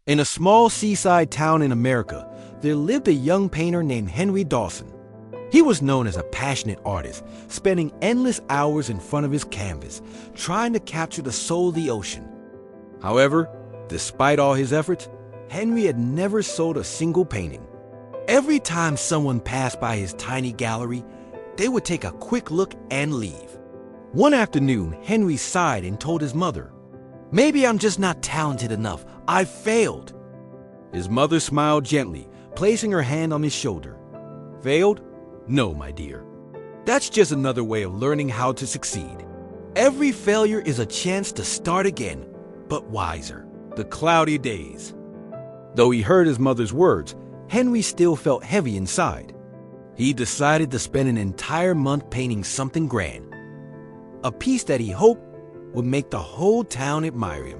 In a small seaside town in America, there lived a young painter named Henry Dawson. He was known as a passionate artist, spending endless hours in front of his canvas, trying to capture the soul of the ocean. However, despite all his efforts, Henry had never sold a single painting. Every time someone passed by his tiny gallery, they would take a quick look and leave. One afternoon, Henry sighed and told his mother, "Maybe I'm just not talented enough. I failed." His mother smiled gently, placing her hand on his shoulder. "Failed? No, my dear. That's just another way of learning how to succeed. Every failure is a chance to start again, but wiser." The cloudy days. Though he heard his mother's words, Henry still felt heavy inside. He decided to spend an entire month painting something grand, a piece that he hoped would make the whole town admire him.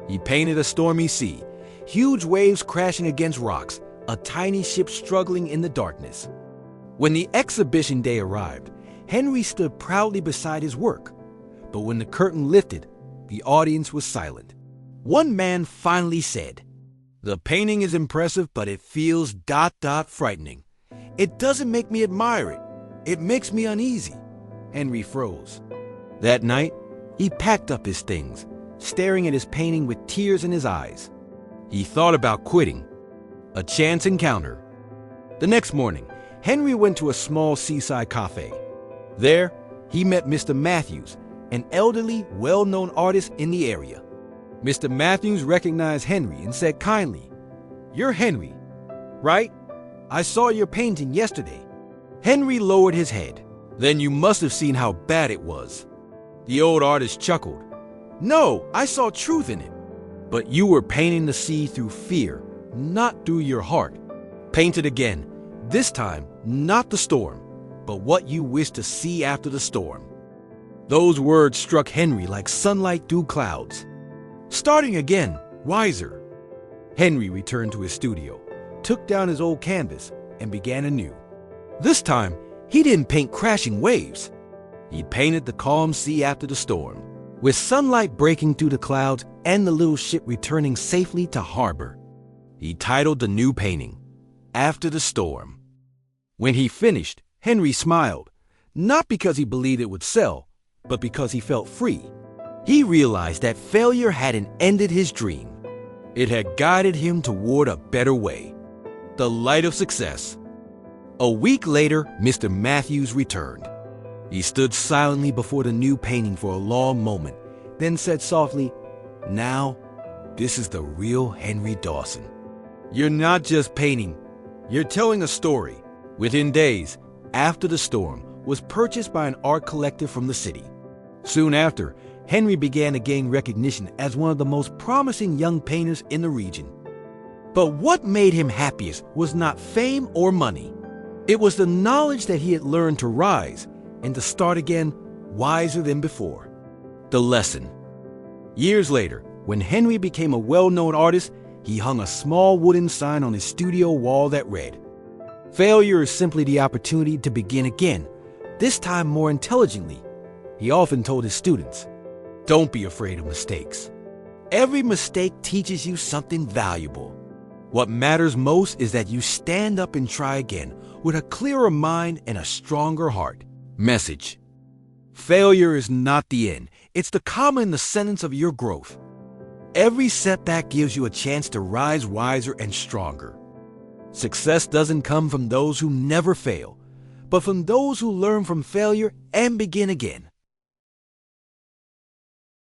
He painted a stormy sea, huge waves crashing against rocks, a tiny ship struggling in the darkness. When the exhibition day arrived, Henry stood proudly beside his work. But when the curtain lifted, the audience was silent. One man finally said, "The painting is impressive, but it feels ... frightening. It doesn't make me admire it. It makes me uneasy." Henry froze. That night, he packed up his things, staring at his painting with tears in his eyes. He thought about quitting. A chance encounter. The next morning, Henry went to a small seaside cafe. There, he met Mr. Matthews, an elderly, well-known artist in the area. Mr. Matthews recognized Henry and said kindly, "You're Henry, right? I saw your painting yesterday." Henry lowered his head. "Then you must have seen how bad it was." The old artist chuckled. "No, I saw truth in it. But you were painting the sea through fear, not through your heart. Paint it again, this time not the storm, but what you wish to see after the storm." Those words struck Henry like sunlight through clouds. Starting again, wiser. Henry returned to his studio, took down his old canvas, and began anew. This time, he didn't paint crashing waves. He painted the calm sea after the storm, with sunlight breaking through the clouds and the little ship returning safely to harbor. He titled the new painting, "After the Storm." When he finished, Henry smiled, not because he believed it would sell, but because he felt free. He realized that failure hadn't ended his dream. It had guided him toward a better way, the light of success. A week later, Mr. Matthews returned. He stood silently before the new painting for a long moment, then said softly, "Now, this is the real Henry Dawson. You're not just painting, you're telling a story." Within days, After the Storm was purchased by an art collector from the city. Soon after, Henry began to gain recognition as one of the most promising young painters in the region. But what made him happiest was not fame or money. It was the knowledge that he had learned to rise and to start again wiser than before. The lesson. Years later, when Henry became a well-known artist, he hung a small wooden sign on his studio wall that read, "Failure is simply the opportunity to begin again, this time more intelligently." He often told his students, "Don't be afraid of mistakes. Every mistake teaches you something valuable. What matters most is that you stand up and try again with a clearer mind and a stronger heart." Message. Failure is not the end. It's the comma in the sentence of your growth. Every setback gives you a chance to rise wiser and stronger. Success doesn't come from those who never fail, but from those who learn from failure and begin again.